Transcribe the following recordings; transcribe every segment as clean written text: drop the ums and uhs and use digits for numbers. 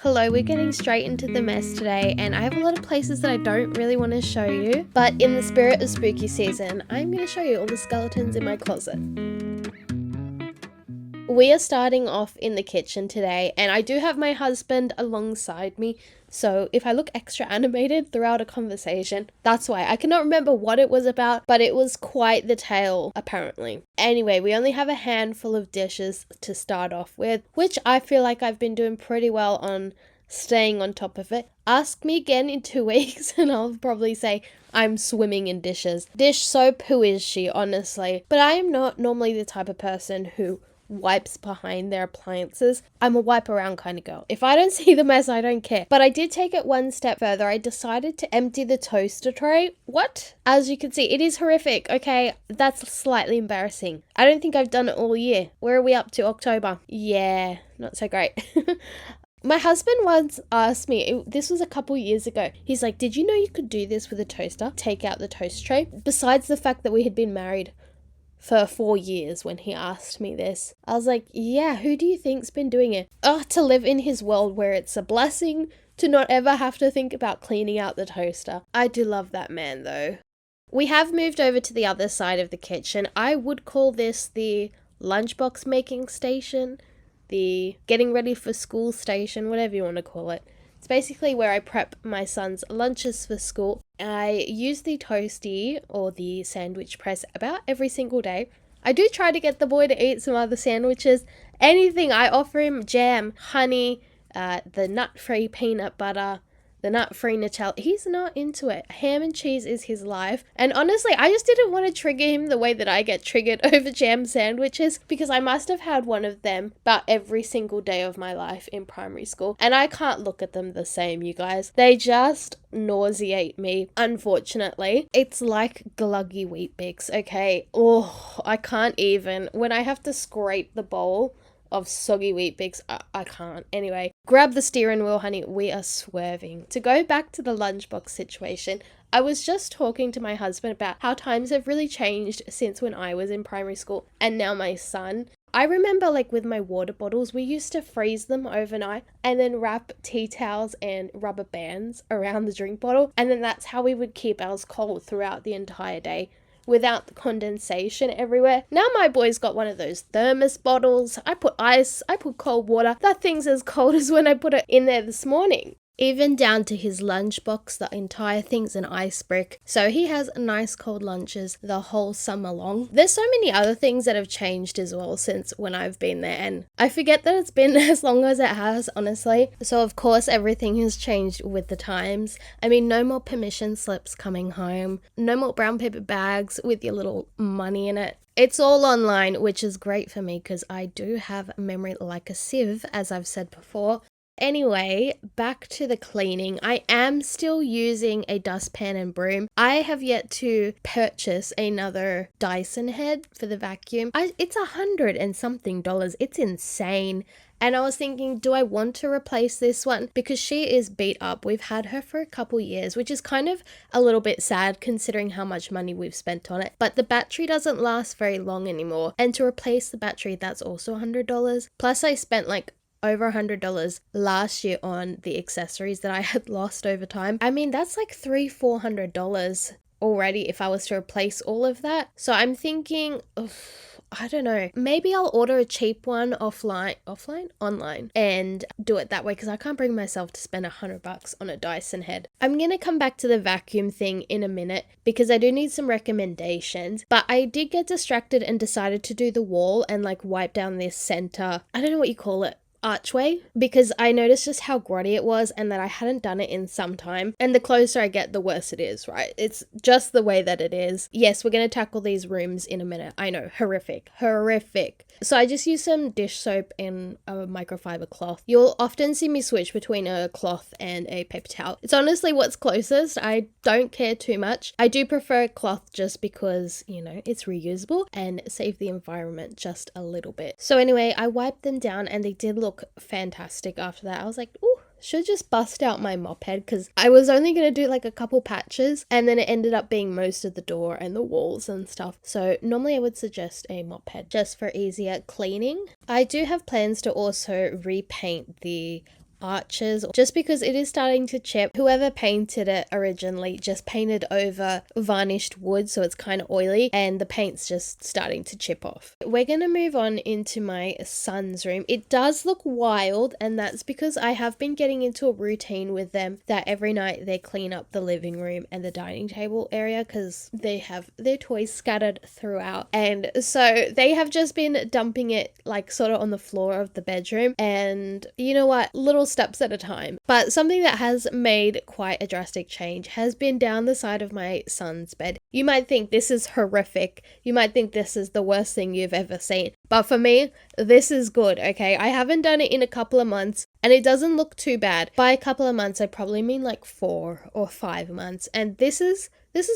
Hello, we're getting straight into the mess today, and I have a lot of places that I don't really want to show you, but in the spirit of spooky season, I'm going to show you all the skeletons in my closet. We are starting off in the kitchen today, and I do have my husband alongside me, so if I look extra animated throughout a conversation, that's why. I cannot remember what it was about, but it was quite the tale, apparently. Anyway, we only have a handful of dishes to start off with, which I feel like I've been doing pretty well on staying on top of it. Ask me again in 2 weeks and I'll probably say I'm swimming in dishes. Dish soap, who is she, honestly? But I am not normally the type of person who wipes behind their appliances. I'm a wipe around kind of girl. If I don't see the mess, I don't care. But I did take it one step further. I decided to empty the toaster tray. What? As you can see, it is horrific. Okay, that's slightly embarrassing. I don't think I've done it all year. Where are we up to? October. Yeah, not so great. My husband once asked me, this was a couple years ago, he's like, did you know you could do this with a toaster? Take out the toast tray? Besides the fact that we had been married for 4 years when he asked me this. I was like, yeah, who do you think's been doing it? Oh, to live in his world where it's a blessing to not ever have to think about cleaning out the toaster. I do love that man though. We have moved over to the other side of the kitchen. I would call this the lunchbox making station, the getting ready for school station, whatever you want to call it. It's basically where I prep my son's lunches for school. I use the toasty or the sandwich press about every single day. I do try to get the boy to eat some other sandwiches. Anything, I offer him jam, honey, the nut-free peanut butter, the nut-free Nutella. He's not into it. Ham and cheese is his life. And honestly, I just didn't want to trigger him the way that I get triggered over jam sandwiches, because I must have had one of them about every single day of my life in primary school. And I can't look at them the same, you guys. They just nauseate me, unfortunately. It's like gluggy wheat bix, okay? Oh, I can't even. When I have to scrape the bowl of soggy wheat bix, I can't. Anyway, grab the steering wheel, honey. We are swerving. To go back to the lunchbox situation, I was just talking to my husband about how times have really changed since when I was in primary school and now my son. I remember, like, with my water bottles, we used to freeze them overnight and then wrap tea towels and rubber bands around the drink bottle, and then that's how we would keep ours cold throughout the entire day without the condensation everywhere. Now my boy's got one of those thermos bottles. I put ice, I put cold water. That thing's as cold as when I put it in there this morning. Even down to his lunchbox, the entire thing's an ice brick. So he has nice cold lunches the whole summer long. There's so many other things that have changed as well since when I've been there, and I forget that it's been as long as it has, honestly. So of course everything has changed with the times. I mean, no more permission slips coming home. No more brown paper bags with your little money in it. It's all online, which is great for me because I do have memory like a sieve, as I've said before. Anyway, back to the cleaning. I am still using a dustpan and broom. I have yet to purchase another Dyson head for the vacuum. It's $100 and something. It's insane. And I was thinking, do I want to replace this one? Because she is beat up. We've had her for a couple years, which is kind of a little bit sad considering how much money we've spent on it. But the battery doesn't last very long anymore. And to replace the battery, that's also $100. Plus I spent like over $100 last year on the accessories that I had lost over time. I mean, that's like $300-400 already if I was to replace all of that. So I'm thinking, I don't know, maybe I'll order a cheap one online, and do it that way, because I can't bring myself to spend $100 on a Dyson head. I'm gonna come back to the vacuum thing in a minute because I do need some recommendations, but I did get distracted and decided to do the wall and like wipe down this center, I don't know what you call it, archway, because I noticed just how grotty it was and that I hadn't done it in some time. And the closer I get, the worse it is, right? It's just the way that it is. Yes, we're going to tackle these rooms in a minute. I know, horrific. So I just use some dish soap and a microfiber cloth. You'll often see me switch between a cloth and a paper towel. It's honestly what's closest. I don't care too much. I do prefer cloth just because, you know, it's reusable and save the environment just a little bit. So anyway, I wiped them down and they did look fantastic after that. I was like, ooh, should just bust out my mop head, because I was only going to do like a couple patches and then it ended up being most of the door and the walls and stuff. So normally I would suggest a mop head just for easier cleaning. I do have plans to also repaint the arches, just because it is starting to chip. Whoever painted it originally just painted over varnished wood, so it's kind of oily and the paint's just starting to chip off. We're gonna move on into my son's room. It does look wild, and that's because I have been getting into a routine with them that every night they clean up the living room and the dining table area because they have their toys scattered throughout, and so they have just been dumping it like sort of on the floor of the bedroom, and you know what, little steps at a time. But something that has made quite a drastic change has been down the side of my son's bed. You might think this is horrific, you might think this is the worst thing you've ever seen, but for me, this is good, okay? I haven't done it in a couple of months and it doesn't look too bad. By a couple of months, I probably mean like 4 or 5 months, and this is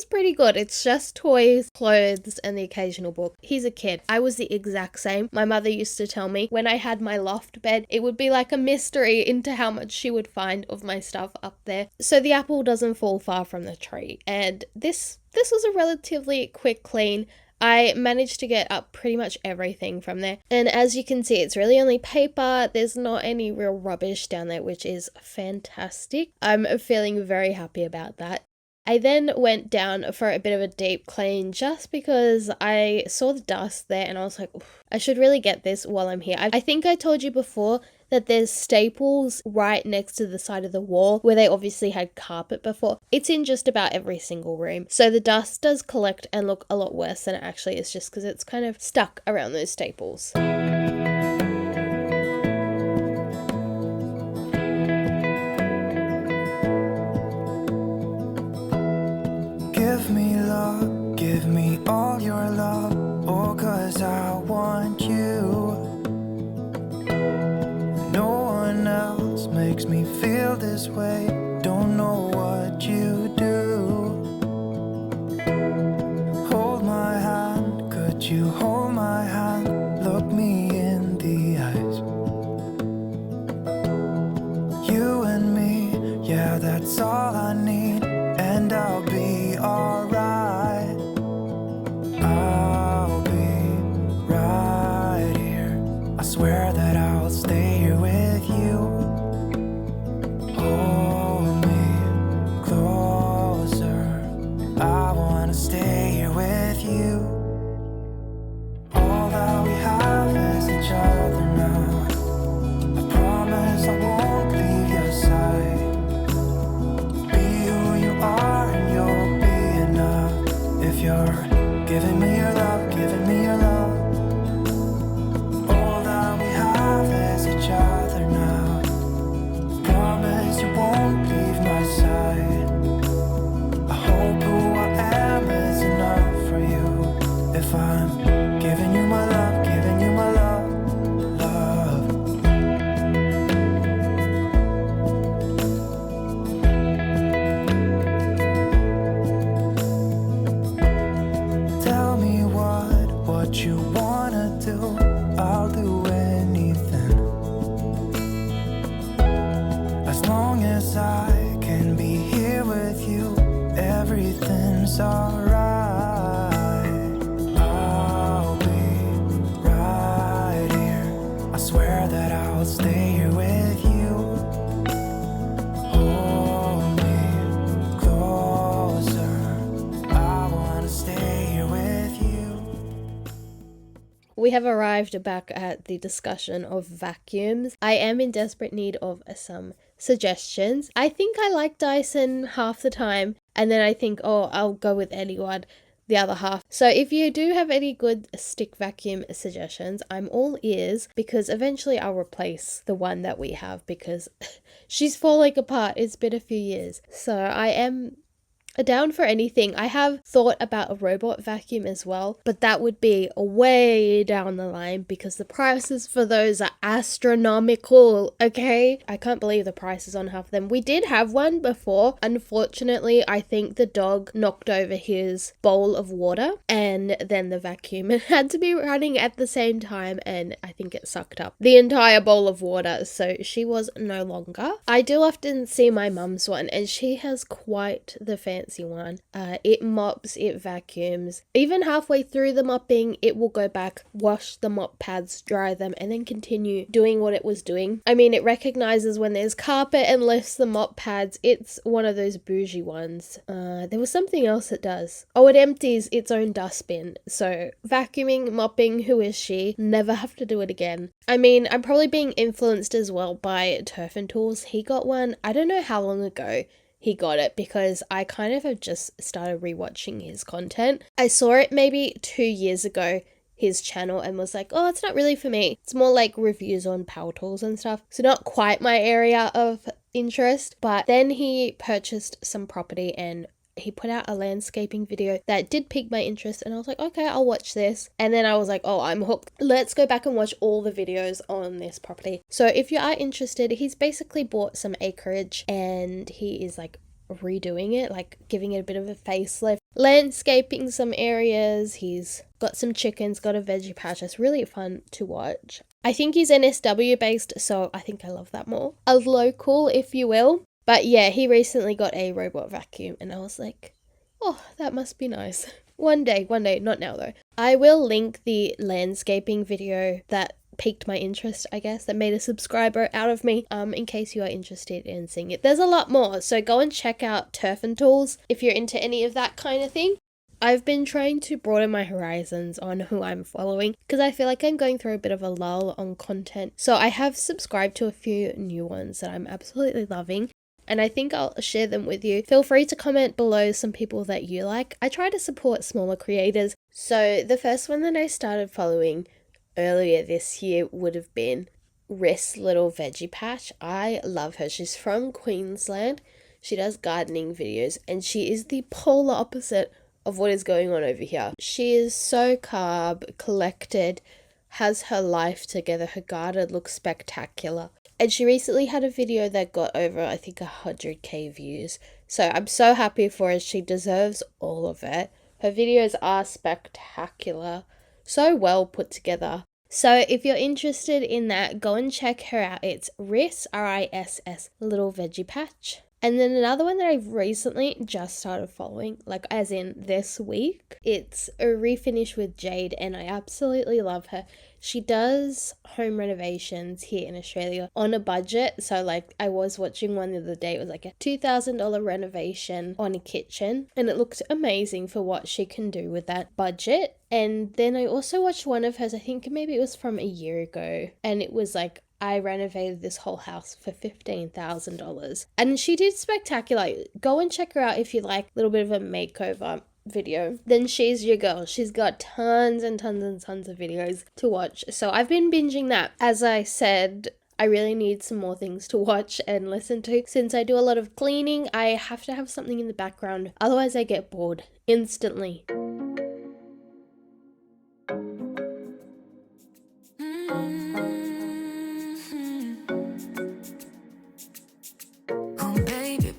pretty good. It's just toys, clothes, and the occasional book. He's a kid. I was the exact same. My mother used to tell me when I had my loft bed, it would be like a mystery into how much she would find of my stuff up there. So the apple doesn't fall far from the tree. And this was a relatively quick clean. I managed to get up pretty much everything from there. And as you can see, it's really only paper. There's not any real rubbish down there, which is fantastic. I'm feeling very happy about that. I then went down for a bit of a deep clean just because I saw the dust there and I was like, I should really get this while I'm here. I think I told you before that there's staples right next to the side of the wall where they obviously had carpet before. It's in just about every single room. So the dust does collect and look a lot worse than it actually is, just because it's kind of stuck around those staples. Give me love, give me all your love, oh, 'cause I want you. No one else makes me feel this way, don't know what you do. Hold my hand, could you hold my hand, look me in the eyes. You and me, yeah, that's all I need, and I'll be alright. I'll be right here. I swear that I'll stay here with you. Hold me closer. I wanna stay here with you. All that we have is each other now. I promise I won't leave your side. You're giving me your love, giving me your love. All that we have is each other now. Promise you won't leave my side. I hope who I am is enough for you. If I'm giving you my love, giving you my love, love. Tell me what you wanna do, I'll do anything. As long as I can be here with you, everything's alright. I'll be right here. I swear that I'll stay here with you. Hold me closer. I wanna stay here with you. We have arrived back at the discussion of vacuums. I am in desperate need of some suggestions. I think I like Dyson half the time, and then I think, oh, I'll go with anyone the other half. So if you do have any good stick vacuum suggestions, I'm all ears, because eventually I'll replace the one that we have because she's falling apart. It's been a few years. So I am down for anything. I have thought about a robot vacuum as well, but that would be way down the line because the prices for those are astronomical, okay? I can't believe the prices on half of them. We did have one before. Unfortunately, I think the dog knocked over his bowl of water and then the vacuum had to be running at the same time, and I think it sucked up the entire bowl of water, so she was no longer. I do often see my mum's one and she has quite the fancy fancy one. It mops, it vacuums. Even halfway through the mopping, it will go back, wash the mop pads, dry them, and then continue doing what it was doing. I mean, it recognizes when there's carpet and lifts the mop pads. It's one of those bougie ones. There was something else it does. Oh, it empties its own dustbin. So vacuuming, mopping, who is she? Never have to do it again. I mean, I'm probably being influenced as well by Turf and Tools. He got one, I don't know how long ago he got it, because I kind of have just started rewatching his content. I saw it maybe 2 years ago, his channel, and was like, oh, it's not really for me. It's more like reviews on power tools and stuff. So not quite my area of interest. But then he purchased some property and he put out a landscaping video that did pique my interest, and I was like, okay, I'll watch this. And then I was like, oh, I'm hooked. Let's go back and watch all the videos on this property. So if you are interested, he's basically bought some acreage and he is like redoing it, like giving it a bit of a facelift, landscaping some areas. He's got some chickens, got a veggie patch. It's really fun to watch. I think he's NSW based, so I think I love that more. A local, if you will. But yeah, he recently got a robot vacuum and I was like, oh, that must be nice. One day, not now though. I will link the landscaping video that piqued my interest, I guess, that made a subscriber out of me, in case you are interested in seeing it. There's a lot more, so go and check out Turf and Tools if you're into any of that kind of thing. I've been trying to broaden my horizons on who I'm following because I feel like I'm going through a bit of a lull on content. So I have subscribed to a few new ones that I'm absolutely loving, and I think I'll share them with you. Feel free to comment below some people that you like. I try to support smaller creators. So the first one that I started following earlier this year would have been Riss Little Veggie Patch. I love her. She's from Queensland. She does gardening videos and she is the polar opposite of what is going on over here. She is so calm, collected, has her life together. Her garden looks spectacular. And she recently had a video that got over, I think, 100k views. So I'm so happy for her. She deserves all of it. Her videos are spectacular. So well put together. So if you're interested in that, go and check her out. It's Riss, R-I-S-S, Little Veggie Patch. And then another one that I've recently just started following, like as in this week, it's a refinish with Jade, and I absolutely love her. She does home renovations here in Australia on a budget. So like I was watching one the other day, it was like a $2,000 renovation on a kitchen, and it looked amazing for what she can do with that budget. And then I also watched one of hers, I think maybe it was from a year ago, and it was like, I renovated this whole house for $15,000. And she did spectacular. Go and check her out if you like a little bit of a makeover video. Then she's your girl. She's got tons and tons and tons of videos to watch. So I've been binging that. As I said, I really need some more things to watch and listen to. Since I do a lot of cleaning, I have to have something in the background. Otherwise I get bored instantly.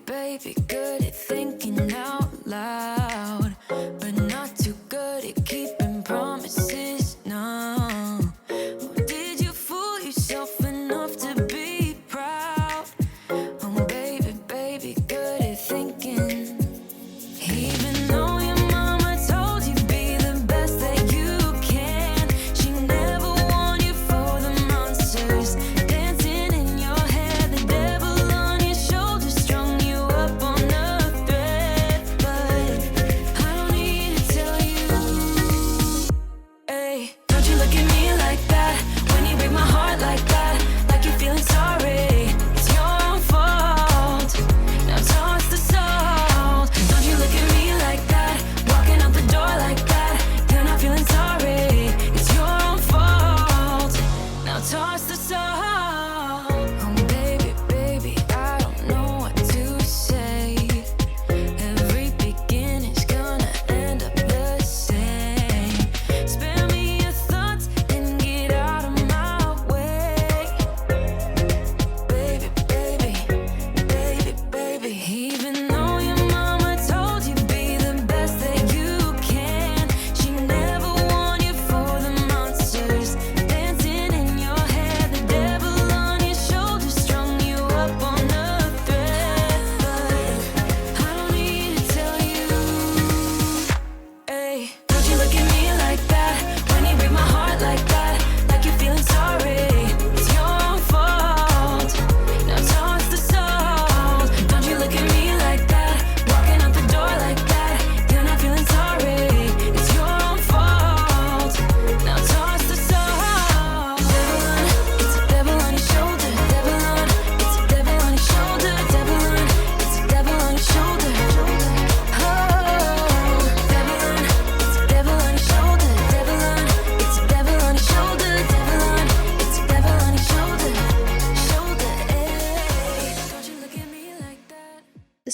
Baby, good at thinking out loud, but not too good at keeping promises, no. Oh, did you fool yourself enough to be proud? Oh, baby, good at thinking. Even though your mama told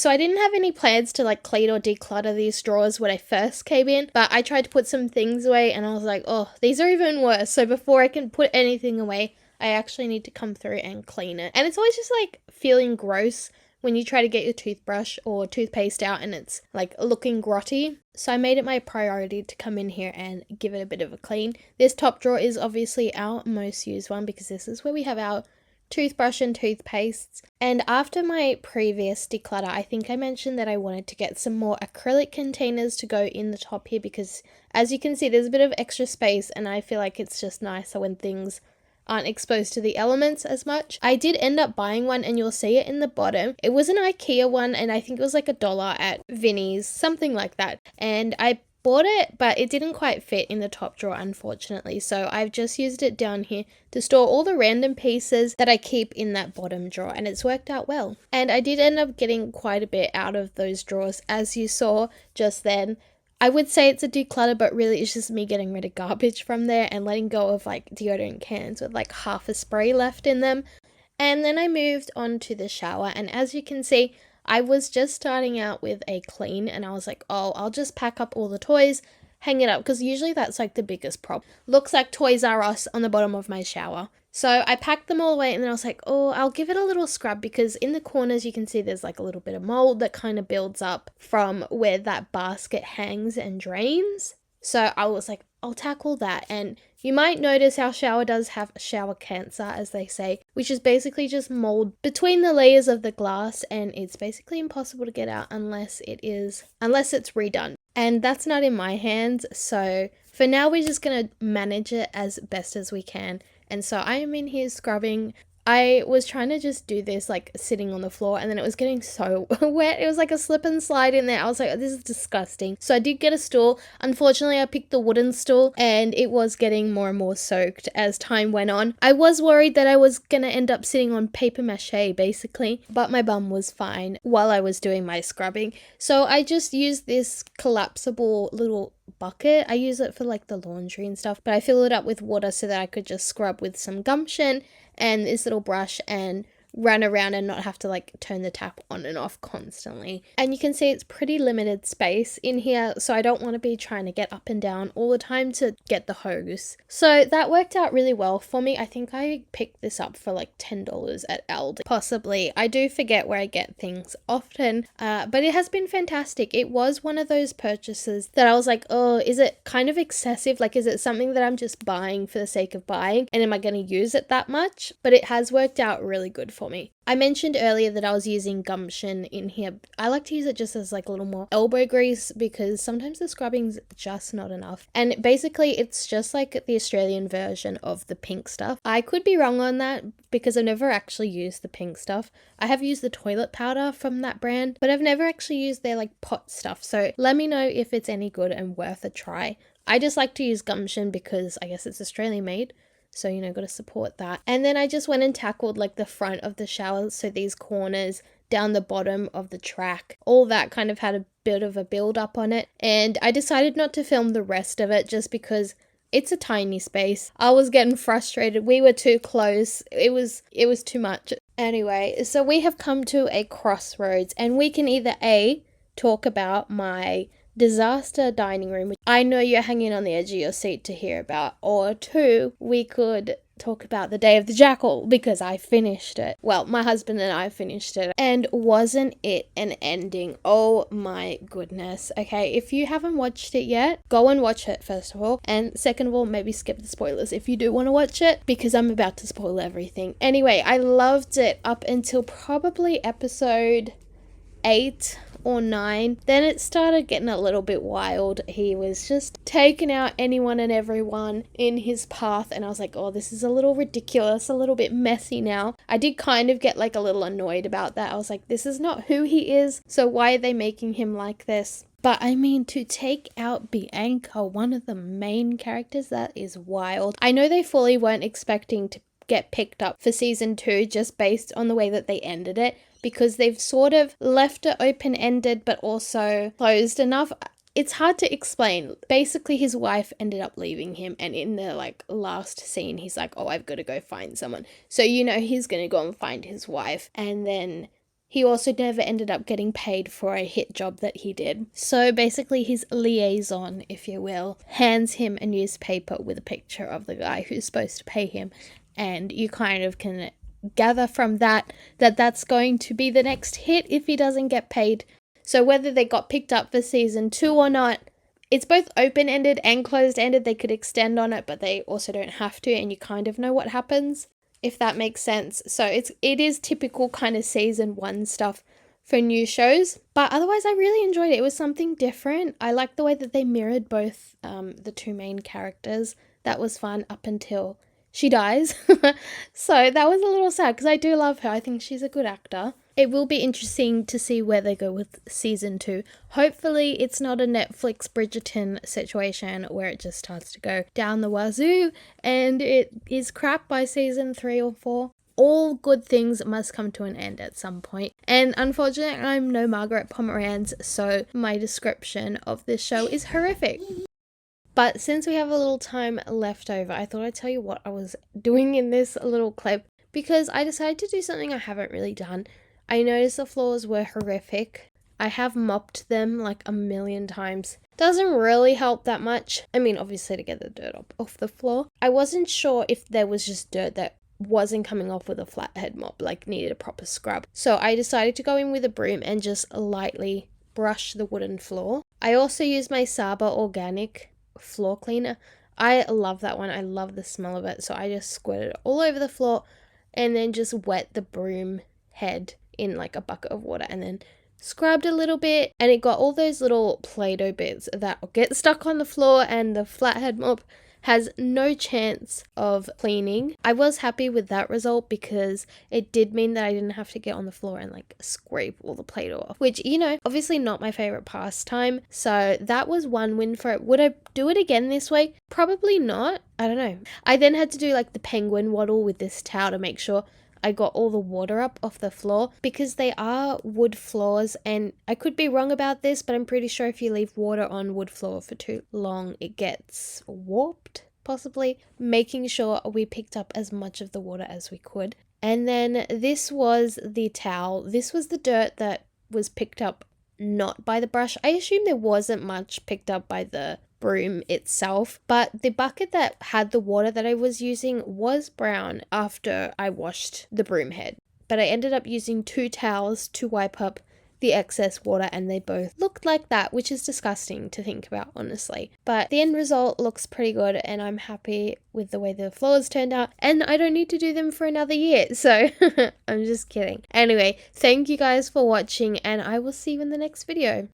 So I didn't have any plans to like clean or declutter these drawers when I first came in, but I tried to put some things away and I was like, oh, these are even worse. So before I can put anything away, I actually need to come through and clean it. And it's always just like feeling gross when you try to get your toothbrush or toothpaste out and it's like looking grotty. So I made it my priority to come in here and give it a bit of a clean. This top drawer is obviously our most used one because this is where we have our toothbrush and toothpastes. And after my previous declutter, I think I mentioned that I wanted to get some more acrylic containers to go in the top here because as you can see, there's a bit of extra space and I feel like it's just nicer when things aren't exposed to the elements as much. I did end up buying one and you'll see it in the bottom. It was an IKEA one and I think it was like $1 at Vinnie's, something like that. And I bought it, but it didn't quite fit in the top drawer, unfortunately. So I've just used it down here to store all the random pieces that I keep in that bottom drawer, and it's worked out well. And I did end up getting quite a bit out of those drawers, as you saw just then. I would say it's a declutter, but really it's just me getting rid of garbage from there and letting go of like deodorant cans with like half a spray left in them. And then I moved on to the shower, and as you can see, I was just starting out with a clean and I was like, oh, I'll just pack up all the toys, hang it up, because usually that's like the biggest problem. Looks like Toys R Us on the bottom of my shower. So I packed them all away and then I was like, oh, I'll give it a little scrub because in the corners you can see there's like a little bit of mold that kind of builds up from where that basket hangs and drains. So I was like, I'll tackle that. And you might notice our shower does have shower cancer, as they say, which is basically just mold between the layers of the glass, and it's basically impossible to get out unless it's redone. And that's not in my hands. So for now, we're just going to manage it as best as we can. And so I am in here scrubbing. I was trying to just do this like sitting on the floor and then it was getting so wet. It was like a slip and slide in there. I was like, oh, this is disgusting. So I did get a stool. Unfortunately, I picked the wooden stool and it was getting more and more soaked as time went on. I was worried that I was going to end up sitting on paper mache basically, but my bum was fine while I was doing my scrubbing. So I just used this collapsible little bucket. I use it for like the laundry and stuff, but I fill it up with water so that I could just scrub with some gumption and this little brush and run around and not have to like turn the tap on and off constantly. And you can see it's pretty limited space in here, so I don't want to be trying to get up and down all the time to get the hose. So that worked out really well for me. I think I picked this up for like $10 at Aldi, possibly. I do forget where I get things often, but it has been fantastic. It was one of those purchases that I was like, oh, is it kind of excessive? Like, is it something that I'm just buying for the sake of buying? And am I going to use it that much? But it has worked out really good for me. I mentioned earlier that I was using gumption in here. I like to use it just as like a little more elbow grease because sometimes the scrubbing's just not enough. And basically it's just like the Australian version of the pink stuff. I could be wrong on that because I've never actually used the pink stuff. I have used the toilet powder from that brand, but I've never actually used their like pot stuff. So let me know if it's any good and worth a try. I just like to use gumption because I guess it's Australian made. So, you know, got to support that. And then I just went and tackled like the front of the shower. So these corners down the bottom of the track, all that kind of had a bit of a build up on it. And I decided not to film the rest of it just because it's a tiny space. I was getting frustrated. We were too close. It was too much. Anyway, so we have come to a crossroads and we can either A, talk about my disaster dining room, which I know you're hanging on the edge of your seat to hear about, or 2, we could talk about the Day of the Jackal because I finished it. Well, my husband and I finished it, and wasn't it an ending? Oh my goodness. Okay, if you haven't watched it yet, go and watch it first of all, and second of all, maybe skip the spoilers if you do want to watch it because I'm about to spoil everything. Anyway, I loved it up until probably episode 8 or 9. Then it started getting a little bit wild. He was just taking out anyone and everyone in his path, and I was like, oh, this is a little ridiculous, a little bit messy now. I did kind of get like a little annoyed about that. I was like, this is not who he is, so why are they making him like this? But I mean, to take out Bianca, one of the main characters, that is wild. I know they fully weren't expecting to get picked up for season 2 just based on the way that they ended it, because they've sort of left it open-ended but also closed enough. It's hard to explain. Basically, his wife ended up leaving him, and in the like last scene, he's like, oh, I've got to go find someone. So, you know, he's going to go and find his wife, and then He also never ended up getting paid for a hit job that he did. So basically his liaison, if you will, hands him a newspaper with a picture of the guy who's supposed to pay him. And you kind of can gather from that that's going to be the next hit if he doesn't get paid. So whether they got picked up for season 2 or not, it's both open-ended and closed-ended. They could extend on it, but they also don't have to, and you kind of know what happens, if that makes sense. So it is typical kind of season 1 stuff for new shows, but otherwise I really enjoyed it. It was something different. I liked the way that they mirrored both the two main characters. That was fun up until she dies. So that was a little sad because I do love her. I think she's a good actor. It will be interesting to see where they go with season 2. Hopefully it's not a Netflix Bridgerton situation where it just starts to go down the wazoo and it is crap by season 3 or 4. All good things must come to an end at some point. And unfortunately, I'm no Margaret Pomeranz, so my description of this show is horrific. But since we have a little time left over, I thought I'd tell you what I was doing in this little clip because I decided to do something I haven't really done. I noticed the floors were horrific. I have mopped them like a million times. Doesn't really help that much. I mean, obviously to get the dirt off the floor. I wasn't sure if there was just dirt that wasn't coming off with a flathead mop, like needed a proper scrub. So I decided to go in with a broom and just lightly brush the wooden floor. I also used my Saba organic floor cleaner. I love that one. I love the smell of it. So I just squirted it all over the floor and then just wet the broom head in like a bucket of water and then scrubbed a little bit, and it got all those little Play-Doh bits that get stuck on the floor, and the flathead mop has no chance of cleaning. I was happy with that result because it did mean that I didn't have to get on the floor and like scrape all the Play-Doh off, which, you know, obviously not my favorite pastime. So that was one win for it. Would I do it again this way? Probably not. I don't know. I then had to do like the penguin waddle with this towel to make sure I got all the water up off the floor because they are wood floors, and I could be wrong about this, but I'm pretty sure if you leave water on wood floor for too long, it gets warped, possibly. Making sure we picked up as much of the water as we could. And then this was the towel. This was the dirt that was picked up not by the brush. I assume there wasn't much picked up by the broom itself, but the bucket that had the water that I was using was brown after I washed the broom head. But I ended up using 2 towels to wipe up the excess water, and they both looked like that, which is disgusting to think about, honestly. But the end result looks pretty good, and I'm happy with the way the floors turned out, and I don't need to do them for another year, so I'm just kidding. Anyway, thank you guys for watching, and I will see you in the next video.